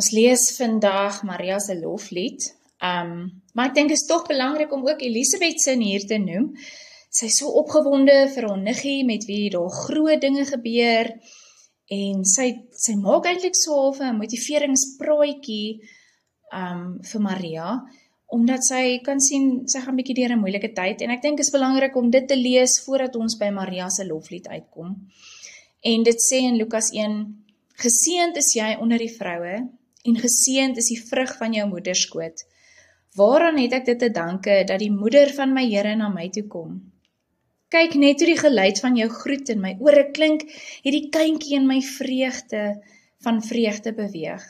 Ons lees vandag Maria se loflied, maar ek dink is tog belangrik om ook Elisabeth se hier te noem. Sy is so opgewonde vir haar niggie met wie daar groot dinge gebeur en sy maak eintlik so 'n motiveringspraatjie vir Maria, omdat sy kan sien sy gaan bietjie deur 'n moeilike tyd en ek dink is belangrik om dit te lees voordat ons by Maria se loflied uitkom. En dit sê in Lukas 1: Geseënd is jy onder die vroue en geseënd is die vrug van jou moederskoot. Waaraan het ek dit te danke dat die moeder van my Here na my toe kom? Kyk net hoe die geluid van jou groet in my ore klink, het die kindjie in my van vreugde beweeg.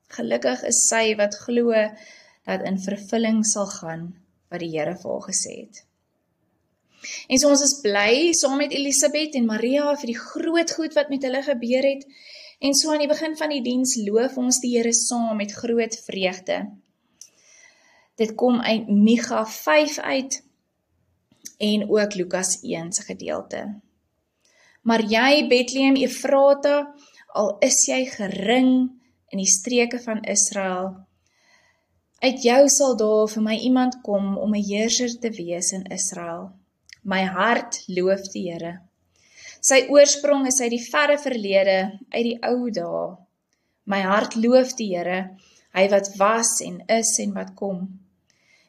Gelukkig is sy wat glo dat in vervulling sal gaan wat die Here vir haar gesê het. En so ons is bly saam met Elisabeth en Maria vir die groot goed wat met hulle gebeur het. En so aan die begin van die diens loof ons die Here saam met groot vreugde. Dit kom uit Micha 5 uit en ook Lukas 1 se gedeelte. Maar jy, Bethlehem Efrata, al is jy gering in die streke van Israel, uit jou sal daar vir my iemand kom om 'n heerser te wees in Israel. My hart loof die Here. Sy oorsprong is uit die verre verlede, uit die ou dae. My hart loof die Here, hy wat was en is en wat kom.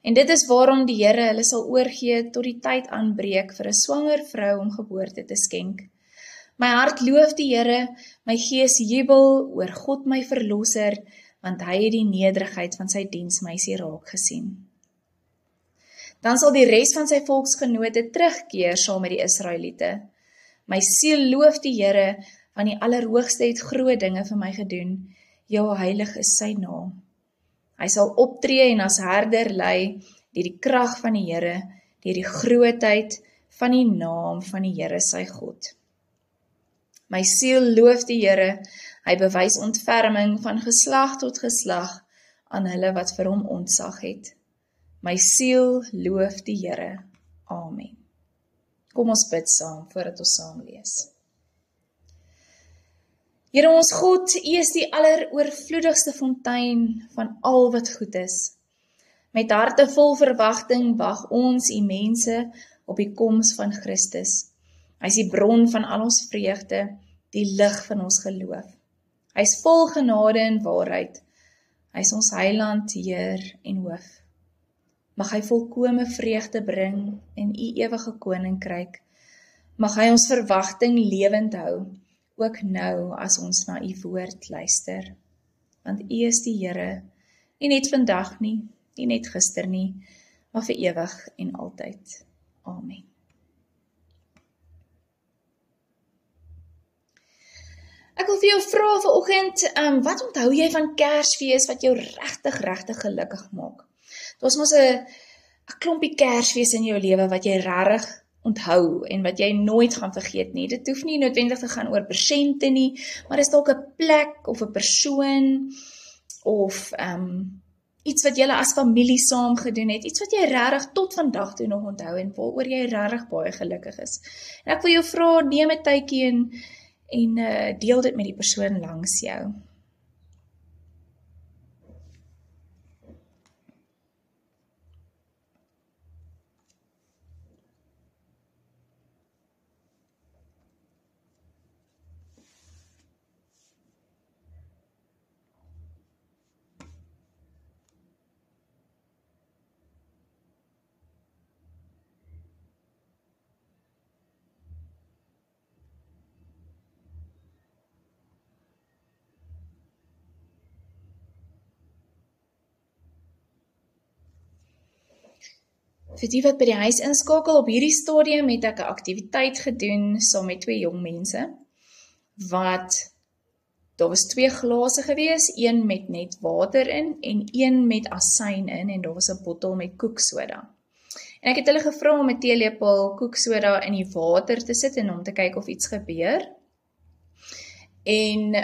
En dit is waarom die Here hulle sal oorgee tot die tyd aanbreek vir 'n swanger vrou om geboorte te skenk. My hart loof die Here, my gees jubel oor God my verlosser, want hy het die nederigheid van sy diensmeisie raak gesien. Dan sal die res van sy volksgenote terugkeer saam met die Israeliete. My siel loof die Here, want die Allerhoogste het groot dinge vir my gedoen. Ja, heilig is sy naam. Hy sal optree en as herder lei deur die krag van die Here, deur die grootheid van die naam van die Here sy God. My siel loof die Here, hy bewys ontferming van geslag tot geslag aan hulle wat vir hom ontzag het. My siel loof die Here. Amen. Kom ons bid saam voordat ons saam lees. Here ons God, U is die alleroorvloedigste fontein van al wat goed is. Met harte vol verwagting wag ons, U mense, op die koms van Christus. Hy is die bron van al ons vreugde, die lig van ons geloof. Hy is vol genade en waarheid. Hy is ons heiland, Heer en hoof. Mag hy volkome vreugde bring in U ewige koninkryk. Mag hy ons verwagting lewend hou, ook nou as ons na U woord luister. Want U is die Here, nie net vandag nie, nie net gister nie, maar vir ewig en altyd. Amen. Ek wil vir jou vra vanoggend, wat onthou jy van Kersfees wat jou regtig gelukkig maak? Daar's mos 'n klompie Kersfees in jou lewe wat jy regtig onthou en wat jy nooit gaan vergeet nie. Dit hoef nie noodwendig te gaan oor persente nie, maar is dalk 'n plek of 'n persoon of iets wat julle as familie saam gedoen het, iets wat jy regtig tot vandag toe nog onthou en waaroor jy regtig baie gelukkig is. En ek wil jou vra, neem 'n tydjie en deel dit met die persoon langs jou. Vir die wat by die huis inskakel, op hierdie stadium het ek 'n aktiwiteit gedoen saam met 2 jong mense, daar was 2 glase gewees, een met net water in en een met asyn in en daar was 'n bottel met koeksoda. En ek het hulle gevra om 'n teelepel koeksoda in die water te sit en om te kyk of iets gebeur. En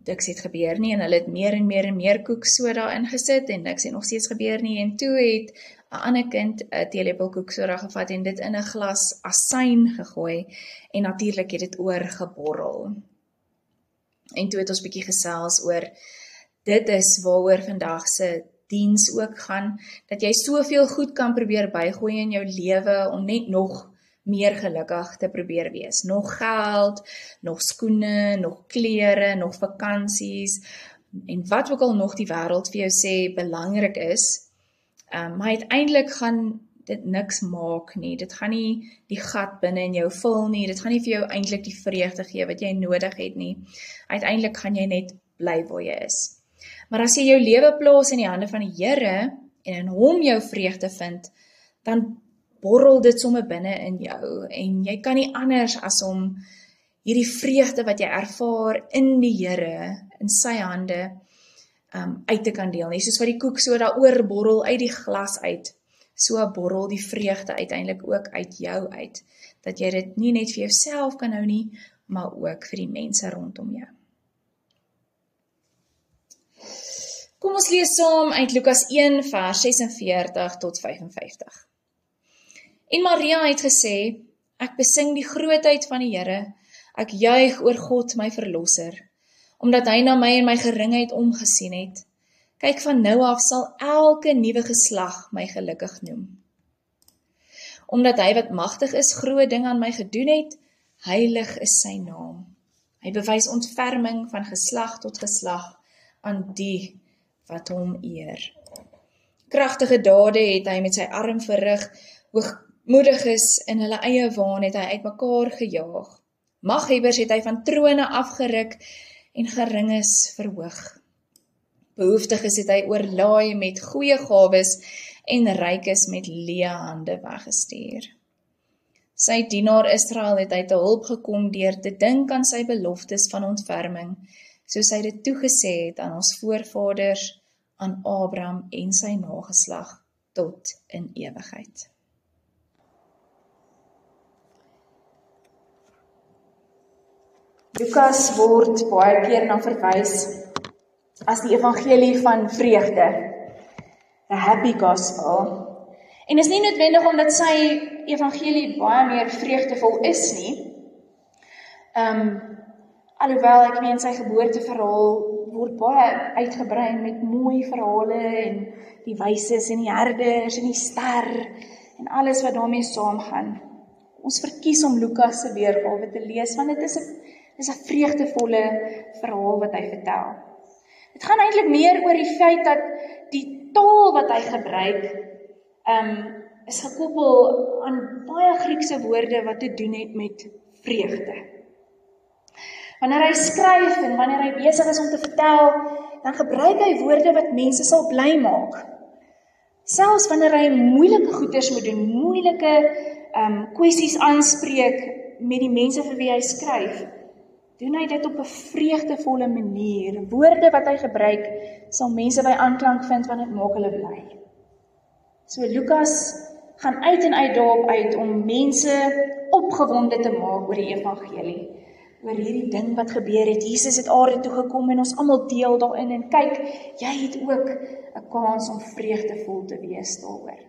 niks het gebeur nie en hulle het meer en meer koeksoda ingesit en niks het nog steeds gebeur nie en toe het 'n ander kind 'n teelepel koeksoda gevat en dit in 'n glas asyn gegooi en natuurlik het dit oorgeborrel. En toe het ons bietjie gesels oor, dit is waaroor vandag se diens ook gaan, dat jy soveel goed kan probeer bygooi in jou lewe, om net nog meer gelukkig te probeer wees. Nog geld, nog skoene, nog klere, nog vakansies, en wat ook al nog die wêreld vir jou sê belangrik is, maar uiteindelik gaan dit niks maak nie, dit gaan nie die gat binne in jou vul nie, dit gaan nie vir jou eintlik die vreugde gee wat jy nodig het nie, uiteindelik gaan jy net bly waar jy is. Maar as jy jou lewe plaas in die hande van die Here, en in hom jou vreugde vind, dan borrel dit sommer binne in jou, en jy kan nie anders as om hierdie vreugde wat jy ervaar in die Here, in sy hande, uit te kan deel nie, soos wat die koek so daaroor borrel uit die glas uit, so borrel die vreugde uiteindelik ook uit jou uit, dat jy dit nie net vir jouself kan hou nie, maar ook vir die mense rondom jou. Kom ons lees saam uit Lukas 1 vers 46 tot 55. En Maria het gesê, ek besing die grootheid van die Here, ek juig oor God my verlosser, omdat hy na my en my geringheid omgesien het. Kyk, van nou af sal elke nuwe geslag my gelukkig noem. Omdat hy wat magtig is, groot ding aan my gedoen het, heilig is sy naam. Hy bewys ontferming van geslag tot geslag aan die wat hom eer. Kragtige dade het hy met sy arm verrig, hoogmoediges in hulle eie waan het hy uitmekaar gejaag. Maghebbers het hy van trone afgeruk en geringes verhoog. Behoeftiges het hy oorlaai met goeie gawes en rykes met leë hande weggestuur. Sy dienaar Israel het hy te hulp gekom deur te dink aan sy beloftes van ontferming, soos hy dit toegesê het aan ons voorvaders, aan Abraham en sy nageslag tot in ewigheid. Lukas word baie keer na verwys as die evangelie van vreugde, the happy gospel. En is nie noodwendig omdat sy evangelie baie meer vreugdevol is nie. Alhoewel ek meen sy geboorteverhaal word baie uitgebrei met mooi verhale en die wyses en die herders en die ster en alles wat daarmee saamgaan. Ons verkies om Lukas se weergawe te lees, want dit is 'n vreugdevolle verhaal wat hy vertel. Dit gaan eintlik meer oor die feit dat die taal wat hy gebruik is gekoppel aan baie Griekse woorde wat te doen het met vreugde. Wanneer hy skryf en wanneer hy besig is om te vertel, dan gebruik hy woorde wat mense sal bly maak. Selfs wanneer hy moeilike goeders moet doen, moeilike kwessies aanspreek met die mense vir wie hy skryf, doen hy dit op 'n vreugdevolle manier. Woorde wat hy gebruik, sal mense by aanklank vind want dit maak hulle bly. So Lukas gaan uit en uit daarop uit om mense opgewonde te maak oor die evangelie. Oor hierdie ding wat gebeur het. Jesus het aarde toe gekom en ons almal deel daarin. En kyk, jy het ook 'n kans om vreugdevol te wees daaroor.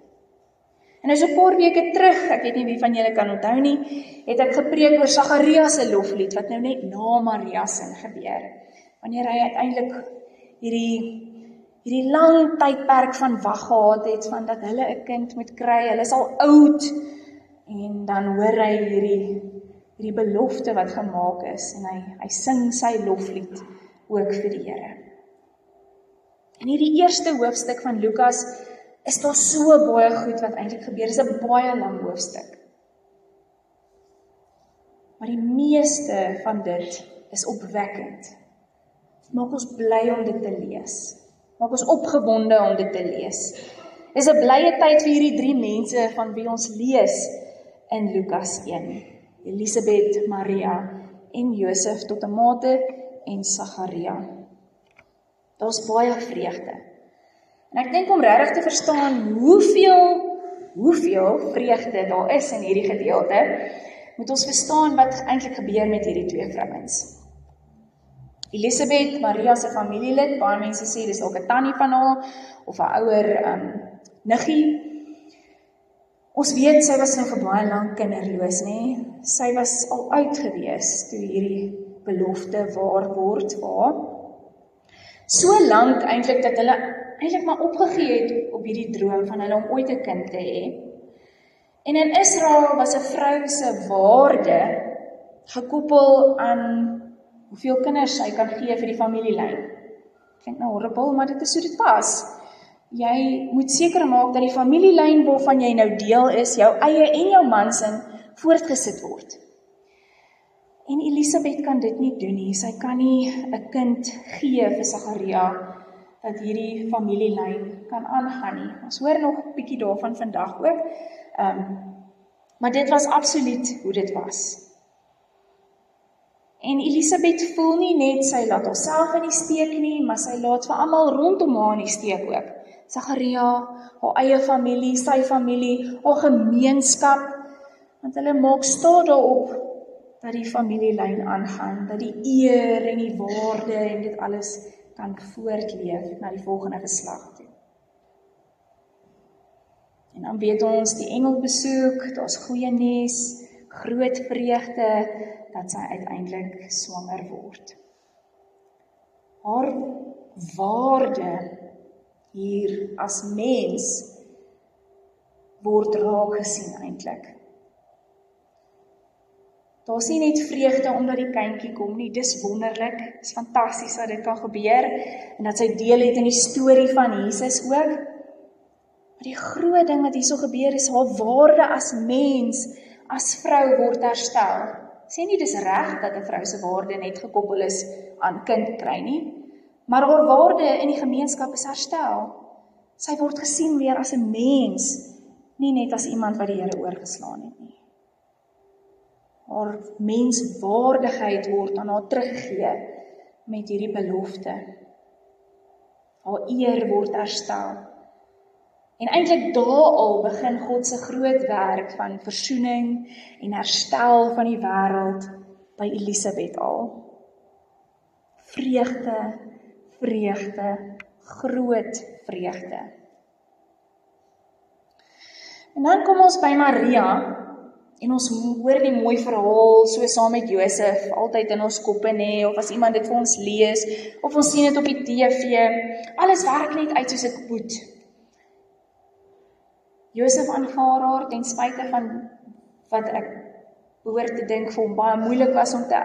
En so 'n paar weke terug, ek weet nie wie van julle kan onthou nie, het ek gepreek oor Sagaria se loflied, wat nou net na Maria se gebeur. Wanneer hy uiteindelik hierdie lang tydperk van wag gehad het, van dat hulle 'n kind moet kry, hulle is al oud, en dan hoor hy hierdie belofte wat gemaak is, en hy sing sy loflied ook vir die Here. En hierdie eerste hoofstuk van Lukas is daar so baie goed wat eintlik gebeur. Dit is 'n baie lang hoofstuk. Maar die meeste van dit is opwekkend. Dit maak ons bly om dit te lees. Maak ons opgewonde om dit te lees. Dit is 'n blye tyd vir hierdie 3 mense van wie ons lees in Lukas 1. Elisabeth, Maria en Josef tot 'n mate en Sagaria. Daar's baie vreugde. En ek dink om regtig te verstaan hoeveel vreugde daar is in hierdie gedeelte, moet ons verstaan wat eintlik gebeur met hierdie 2 vrouens. Elisabeth, Maria se familielid, baie mense sê dis dalk 'n tannie van haar of 'n ouer niggie. Ons weet sy was nou vir baie lank kinderloos, nê? Sy was al oud gewees toe hierdie belofte waar word vir haar. So lank eintlik dat hulle eintlik maar opgegee het op hierdie droom van hulle om ooit 'n kind te hê. En in Israel was 'n vrou se waarde gekoppel aan hoeveel kinders sy kan gee vir die familielyn. Klink nou horrible, maar dit is hoe dit was. Jy moet seker maak dat die familielyn waarvan jy nou deel is, jou eie en jou man se voortgesit word. En Elisabeth kan dit nie doen nie. Sy kan nie 'n kind gee vir Sagaria dat hierdie familielyn kan aangaan nie. Ons hoor nog 'n bietjie daarvan vandag ook. Maar dit was absoluut hoe dit was. En Elisabeth voel nie net sy laat haarself in die steek nie, maar sy laat vir almal rondom haar in die steek ook. Sagaria, haar eie familie, sy familie, haar gemeenskap, want hulle maak staat daarop dat die familielyn aangaan, dat die eer en die waarde en dit alles kan voortleef na die volgende geslag toe. En dan weet ons die engel besoek, daar's goeie nuus, groot vreugde dat sy uiteindelik swanger word. Haar waarde hier as mens word raak gesien eintlik. Daar's nie net vreugde omdat die kindjie kom nie, dis wonderlik, dis fantasties dat dit kan gebeur en dat sy deel het in die storie van Jesus ook. Maar die groot ding wat hierso gebeur is haar waarde as mens, as vrou word herstel. Sê nie dis reg dat 'n vrou se waarde net gekoppel is aan kind kry nie, maar haar waarde in die gemeenskap is herstel. Sy word gesien weer as 'n mens, nie net as iemand wat die Here oorgeslaan het nie. Haar menswaardigheid word aan haar teruggegee met hierdie belofte. Haar eer word herstel. En eintlik daar al begin God se groot werk van versoening en herstel van die wêreld by Elisabeth al. Vreugde, vreugde, groot vreugde. En dan kom ons by Maria, en ons hoor die mooi verhaal, so saam met Josef, altyd in ons koppe nê, of as iemand dit vir ons lees, of ons sien dit op die TV, alles werk net uit soos dit moet. Josef aanvaar haar, ten spyte van wat ek behoort te dink vir hom baie moeilik was om te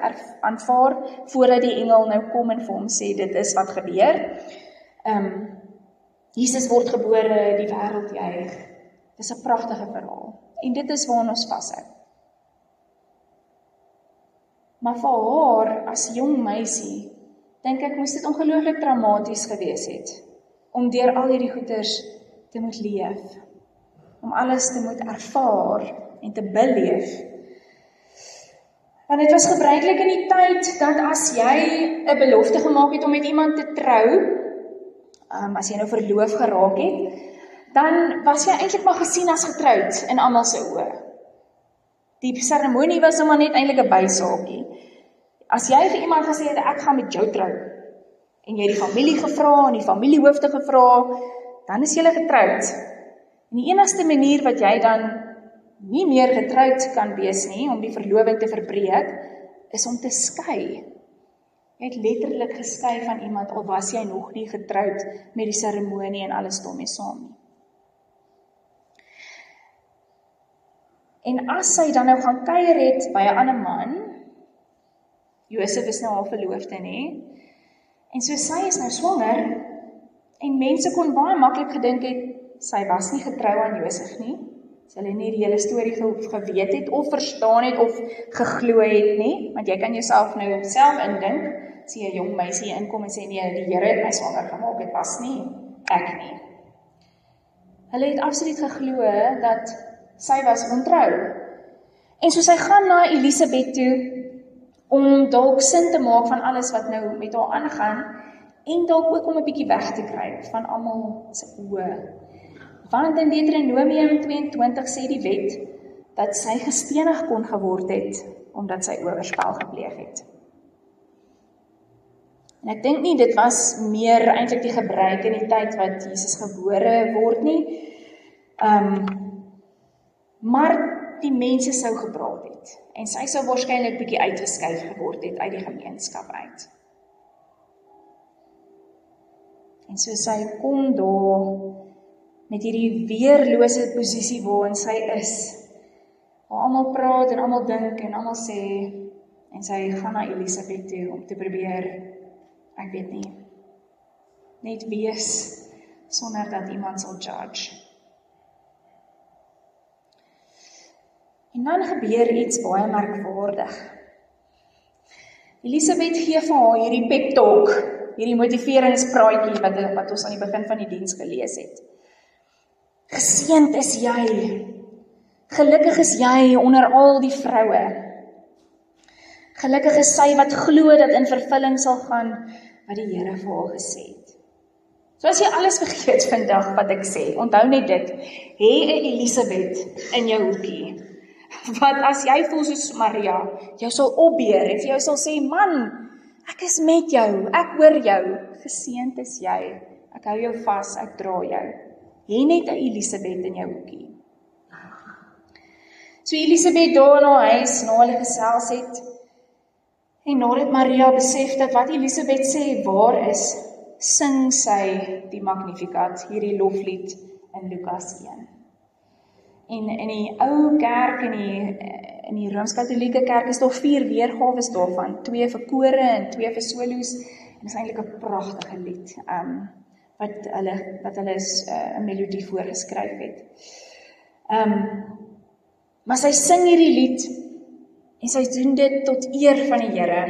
aanvaar, voordat die engel nou kom en vir hom sê, dit is wat gebeur. Jesus word gebore, die wêreld juig. Dis 'n pragtige verhaal. En dit is waarna ons vashou. Maar vir haar, as jong meisie, dink ek moes dit ongelooflik traumaties gewees het, om deur al hierdie goeters te moet leef, om alles te moet ervaar en te beleef. Want dit was gebruiklik in die tyd, dat as jy 'n belofte gemaak het om met iemand te trou, as jy nou verloof geraak het, dan was jy eintlik maar gesien as getroud in almal se oë. Die seremonie was sommer net eintlik 'n bysaakie. As jy vir iemand gesê het, ek gaan met jou trou, en jy het die familie gevra, en die familiehoofde gevra, dan is jy getroud. En die enigste manier wat jy dan nie meer getroud kan wees nie, om die verloving te verbreek, is om te skei. Jy het letterlik geskei van iemand, al was jy nog nie getroud met die seremonie en alles daarmee saam nie. En as sy dan nou gaan kuier het by 'n ander man, Josef is nou haar verloofde, nê? En so sy is nou swanger, en mense kon baie maklik gedink het, sy was nie getrou aan Josef nie, sy hulle nie die hele storie geweet het, of verstaan het, of geglo het nie, want jy kan jouself nou self indink, as jy 'n jong meisie inkom en sê, nee, die Here het my swanger gemaak, dit was nie ek nie. Hulle het absoluut geglo dat sy was ontrou. En so sy gaan na Elisabeth toe, om dalk sin te maak van alles wat nou met haar aangaan, en dalk ook om 'n bietjie weg te kry van almal se oë. Want in Deuteronomium 22 sê die wet, dat sy gestenig kon geword het, omdat sy oorspel gepleeg het. En ek dink nie, dit was meer eintlik die gebruik in die tyd wat Jesus gebore word nie. Maar die mense sou gepraat het. En sy sou waarskynlik bietjie uitgeskuif geword het uit die gemeenskap uit. En so sy kom daar met hierdie weerlose posisie waarin sy is, waar almal praat en almal dink en almal sê, en sy gaan na Elisabeth toe om te probeer, ek weet nie, net wees, sonder dat iemand sal judge. En dan gebeur iets baie merkwaardig. Elisabeth gee vir haar hierdie pep talk, hierdie motiveringspraatjie wat ons aan die begin van die diens gelees het. Geseënd is jy, gelukkig is jy onder al die vroue. Gelukkig is sy wat glo dat in vervulling sal gaan wat die Here vir haar gesê het. So as jy alles vergeet vandag wat ek sê, onthou net dit, hê 'n Elisabeth in jou hoekie. Wat as jy voel soos Maria, jou sal opbeer en vir jou sal sê, man, ek is met jou, ek hoor jou, geseënd is jy, ek hou jou vas, ek dra jou. Hê net 'n Elisabeth in jou hoekie. So Elisabeth daar na huis, na hulle gesels het, en nadat Maria besef dat wat Elisabeth sê waar is, sing sy die Magnificat, hierdie loflied in Lukas 1. En in die ou kerk, in die Rooms-Katolieke kerk is daar 4 weergawes daarvan, 2 vir kore en 2 vir solos, en is eintlik 'n pragtige lied, wat hulle 'n melodie voorgeskryf het. Maar sy sing hierdie lied, en sy doen dit tot eer van die Here.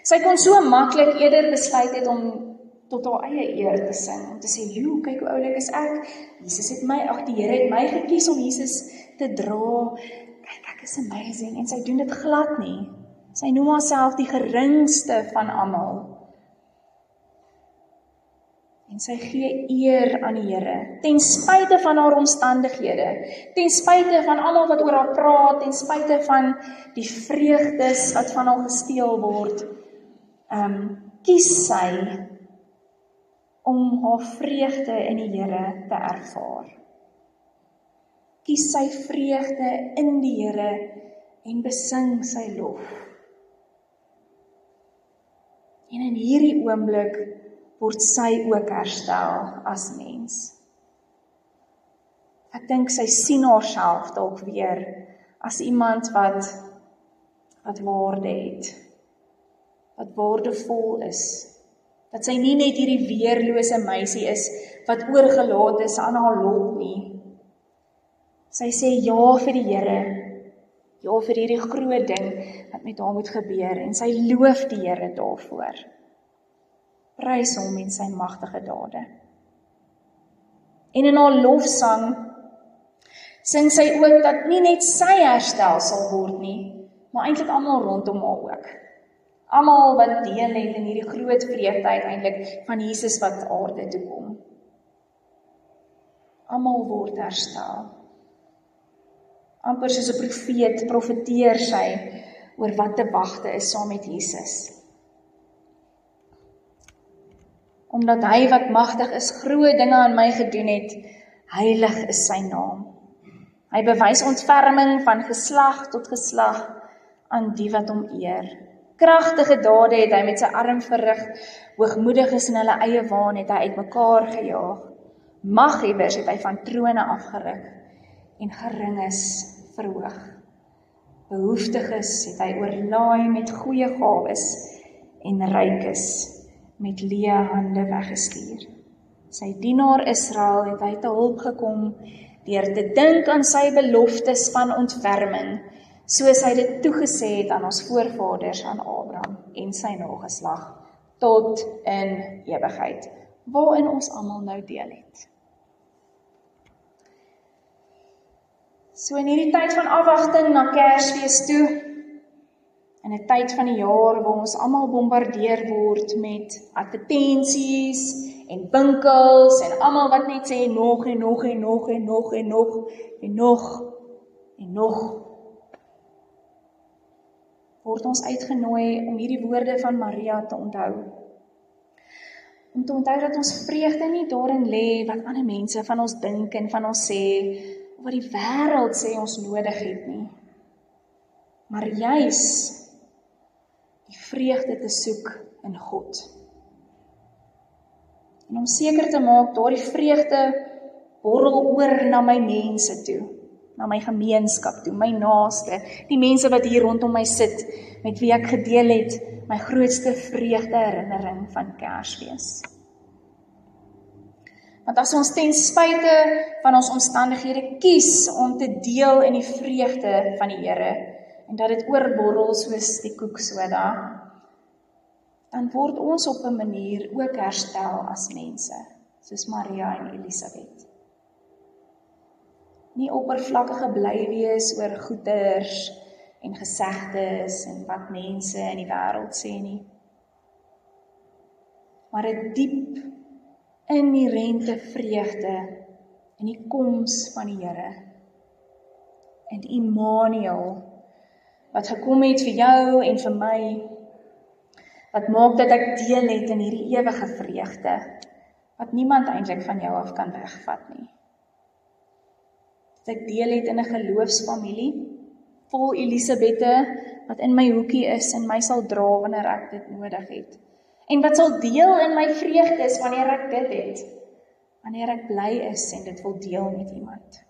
Sy kon so maklik eerder besluit het om tot haar eie eer te sing, om te sê, "Joe, kyk hoe oulik is ek, Jesus het my, die Here het my gekies om Jesus te dra, kyk, ek is amazing," en sy doen dit glad nie. Sy noem haarself die geringste van almal. En sy gee eer aan die Here, ten spyte van haar omstandighede, ten spyte van almal wat oor haar praat, ten spyte van die vreugdes wat van haar gesteel word, kies sy om haar vreugde in die Here te ervaar. Kies sy vreugde in die Here en besing sy lof. En in hierdie oomblik word sy ook herstel as mens. Ek dink sy sien haarself dalk weer as iemand wat waarde het, wat waardevol is, dat sy nie net hierdie weerlose meisie is, wat oorgelaat is aan haar lot nie. Sy sê ja vir die Here, ja vir hierdie groot ding wat met haar moet gebeur, en sy loof die Here daarvoor. Prys hom en sy magtige dade. En in haar lofsang sing sy ook dat nie net sy herstel sal word nie, maar eintlik almal rondom haar ook. Almal wat deel het in hierdie groot vreugde uiteindelik van Jesus wat aarde toe kom. Almal word herstel. Amper soos 'n profeet profeteer sy oor wat te wagte is saam met Jesus. Omdat hy wat magtig is, groot dinge aan my gedoen het, heilig is sy naam. Hy bewys ontferming van geslag tot geslag aan die wat hom eer. Kragtige dade het hy met sy arm verrig, hoogmoediges in hulle eie waan het hy uitmekaar gejaag. Maghebbers het hy van trone afgeruk en geringes verhoog. Behoeftiges het hy oorlaai met goeie gawes en rykes met leë hande weggestuur. Sy dienaar Israel het hy te hulp gekom deur te dink aan sy beloftes van ontferming, soos hy dit toegesê het aan ons voorvaders, aan Abraham en sy nageslag, tot in ewigheid, waarin ons almal nou deel het. So in hierdie tyd van afwagting na Kersfees toe, in 'n tyd van die jaar waar ons almal bombardeer word met advertensies en winkels en almal wat net sê nog en nog en nog en nog en nog en nog en nog, word ons uitgenooi om hierdie woorde van Maria te onthou. Om te onthou dat ons vreugde nie daarin lê wat ander mense van ons dink en van ons sê, wat die wêreld sê ons nodig het nie, maar juis die vreugde te soek in God. En om seker te maak, daardie vreugde borrel oor na my mense toe, na my gemeenskap toe, my naaste, die mense wat hier rondom my sit, met wie ek gedeel het, my grootste vreugde herinnering van Kersfees. Want as ons ten spyte van ons omstandighede kies om te deel in die vreugde van die Here, en dat dit oorborrel soos die koeksoda, dan word ons op 'n manier ook herstel as mense, soos Maria en Elisabeth. Nie oppervlakkige bly wees oor goeders en gesegdes en wat mense in die wêreld sê nie, maar 'n diep, inherente vreugde in die koms van die Here, en Immanuel, wat gekom het vir jou en vir my, wat maak dat ek deel het in hierdie ewige vreugde, wat niemand eintlik van jou af kan wegvat nie. Dat ek deel het in 'n geloofsfamilie, vol Elisabette, wat in my hoekie is en my sal dra wanneer ek dit nodig het. En wat sal deel in my vreugdes wanneer ek dit het, wanneer ek bly is en dit wil deel met iemand.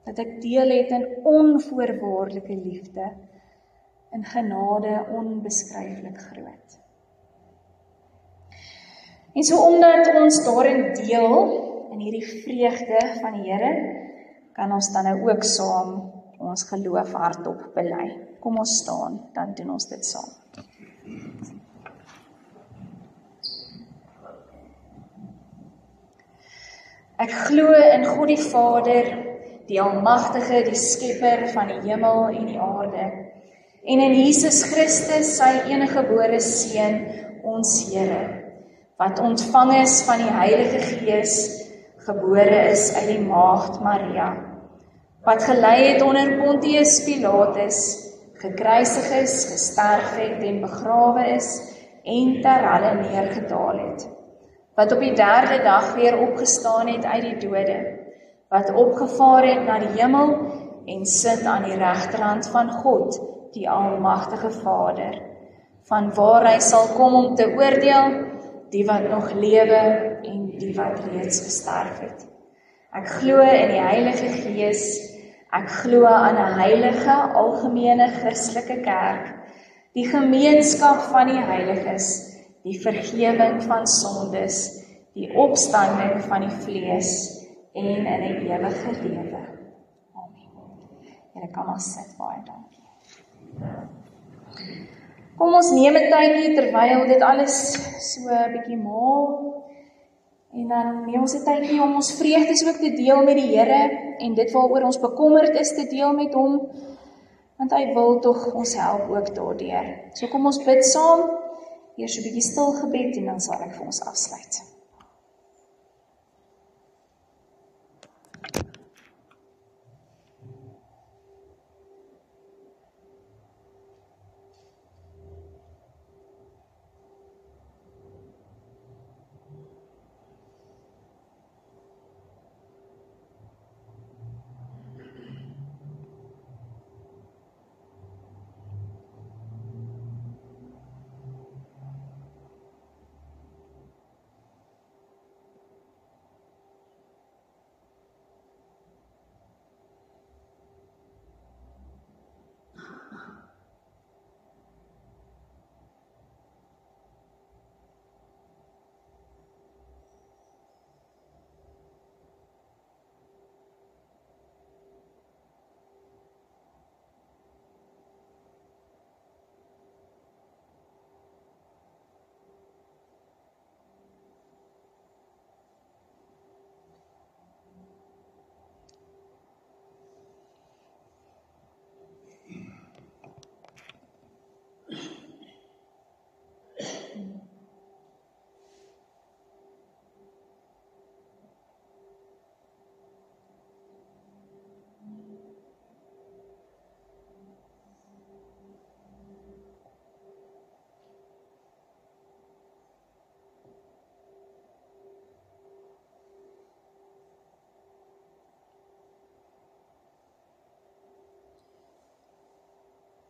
Dat ek deel het in onvoorwaardelike liefde, in genade onbeskryflik groot. En so omdat ons daarin deel, in hierdie vreugde van die Here, kan ons dan nou ook saam ons geloof hardop bely. Kom ons staan, dan doen ons dit saam. Ek glo in God die Vader, die Almagtige, die Skepper van die hemel en die aarde, en in Jesus Christus, sy eniggebore Seun, ons Here, wat ontvang is van die Heilige Gees, gebore is uit die Maagd Maria, wat gelei het onder Pontius Pilatus, gekruisig is, gesterf het en begrawe is, en ter helle neergedaal het, wat op die 3de dag weer opgestaan het uit die dode, wat opgevaar het na die hemel en sit aan die regterhand van God, die Almagtige Vader, van waar hy sal kom om te oordeel, die wat nog lewe en die wat reeds gesterf het. Ek glo in die Heilige Gees, ek glo aan 'n heilige, algemene Christelike kerk, die gemeenskap van die heiliges, die vergewing van sondes, die opstanding van die vlees en in 'n ewige lewe. Amen. Julle kan maar sit, baie dankie. Kom ons neem 'n tydjie terwyl dit alles so 'n bietjie maal, en dan neem ons 'n tydjie om ons vreugdes ook te deel met die Here, en dit waaroor ons bekommerd is te deel met hom, want hy wil tog ons help ook daardeur. So kom ons bid saam, eers 'n bietjie stil gebed, en dan sal ek vir ons afsluit.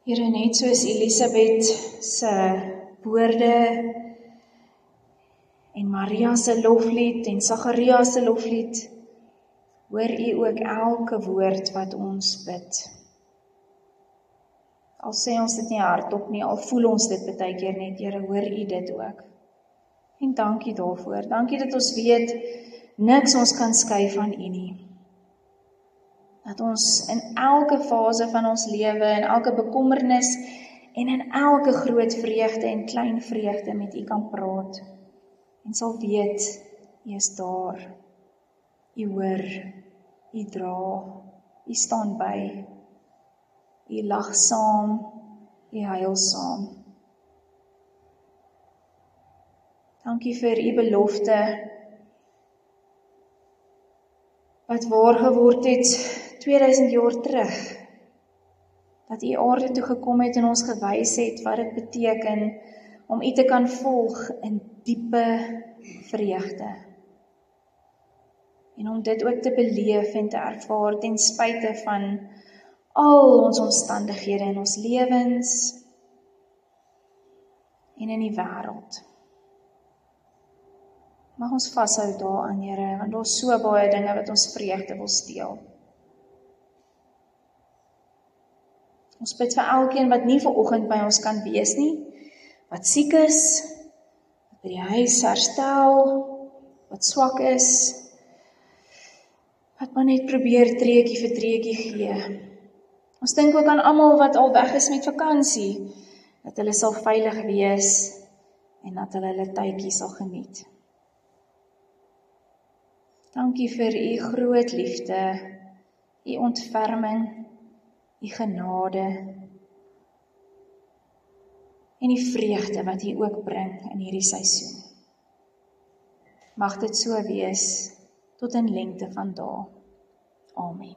Here, net soos Elisabeth se woorde en Maria se loflied en Sagaria se loflied, hoor U ook elke woord wat ons bid. Al sê ons dit nie hardop nie, al voel ons dit baie keer net, Here, hoor U dit ook. En dankie daarvoor. Dankie dat ons weet, niks ons kan skei van U nie. Dat ons in elke fase van ons lewe, in elke bekommernis en in elke groot vreugde en klein vreugde met U kan praat. En sal weet, U is daar. U hoor, U dra, U staan by. U lag saam, U huil saam. Dankie vir U belofte, wat waar geword het 2000 jaar terug, dat U aarde toe gekom het en ons gewys het wat dit beteken om U te kan volg in diepe vreugde. En om dit ook te beleef en te ervaar ten spyte van al ons omstandighede in ons lewens en in die wêreld. Mag ons vashou daaraan, Here, want daar is so baie dinge wat ons vreugde wil steel. Ons bid vir elkeen wat nie vanoggend by ons kan wees nie, wat siek is, wat by die huis herstel, wat swak is, wat maar net probeer treukie vir treukie gee. Ons dink ook aan almal wat al weg is met vakansie, dat hulle sal veilig wees en dat hulle tydjie sal geniet. Dankie vir U groot liefde, U ontferming, U genade en die vreugde wat U ook bring in hierdie seisoen. Mag dit so wees tot in lengte van dae. Amen.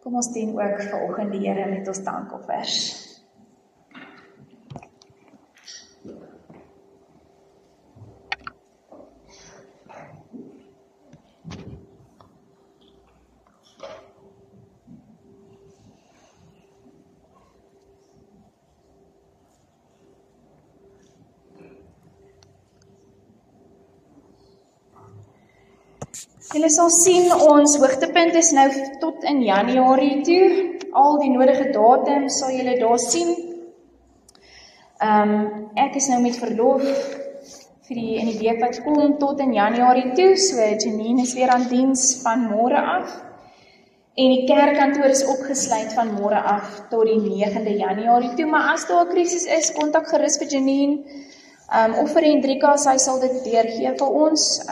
Kom ons dien ook vanoggend die Here met ons dankoffers. Julle sal sien, ons hoogtepunt is nou tot in Januarie toe. Al die nodige datums sal julle daar sien. Ek is nou met verlof in die week wat kom tot in Januarie toe. So Janine is weer aan diens van môre af. En die kerkkantoor is opgesluit van môre af tot die 9de Januarie toe. Maar as daar 'n krisis is, kontak gerus vir Janine. Of vir Hendrika, sy sal dit deurgee vir ons.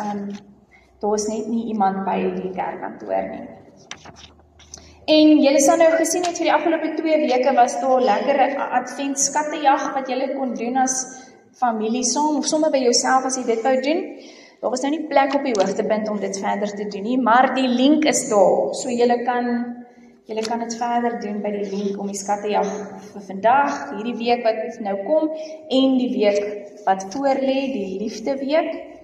Daar is net nie iemand by die kerkkantoor nie. En julle sal nou gesien het vir die afgelope 2 weke was daar lekker advent skattejag wat julle kon doen as familie saam, of sommer by jouself as jy dit wou doen. Daar was nou nie plek op die hoogtepunt om dit verder te doen nie, maar die link is daar, so julle kan dit verder doen by die link om die skattejag vir vandag, hierdie week wat nou kom, en die week wat voorlê, die liefdeweek.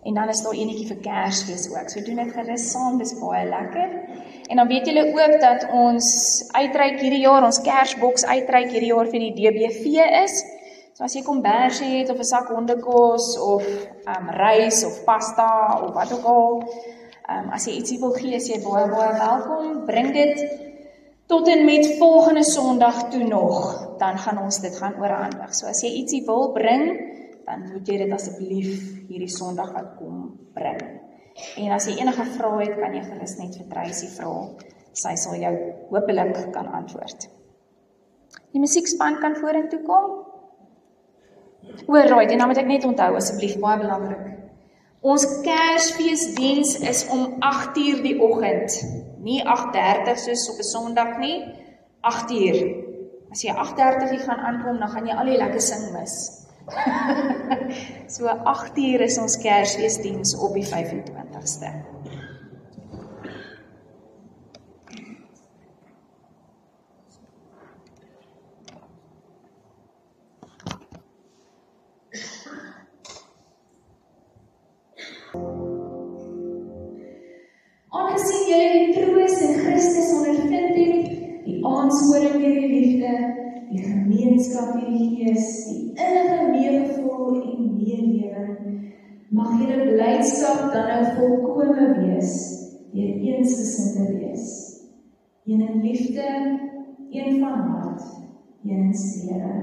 En dan is daar enetjie vir Kersfees ook. So doen dit gerus saam, dis baie lekker. En dan weet julle ook dat ons uitreik hierdie jaar, ons Kersboks uitreik hierdie jaar vir die DBV is. So as jy kombersie het of 'n sak hondekos of rys of pasta of wat ook al, as jy ietsie wil gee, is jy baie welkom. Bring dit tot en met volgende Sondag toe nog, dan gaan ons dit gaan oorhandig. So as jy ietsie wil bring, dan moet jy dit asseblief hierdie Sondag wat kom bring. En as jy enige vrae het, kan jy gerus net vir Tracy vra. Sy sal jou hopelik kan antwoord. Die musiekspan kan vorentoe kom. Right, en dan moet ek net onthou, asseblief, baie belangrik. Ons Kersfeesdiens is om 8:00 die oggend. Nie 8:30 soos op 'n Sondag nie, 8:00. As jy 8:30 gaan aankom, dan gaan jy al die lekker sing mis. So 8:00 is ons Kersfeesdiens op die 25ste. Aangesien julle die troos in Christus ondervind het, die gemeenskap deur die Gees, die innige meegevoel en meelewing, mag julle blydskap dan nou volkome wees, deur eensgesinde wees. Een in liefde, een van hart, een in vrede.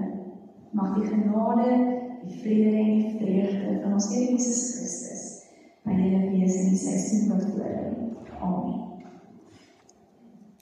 Mag die genade, die vrede en die vreugde van ons Here Jesus Christus by julle wees in die seisoen wat voor lê. Amen.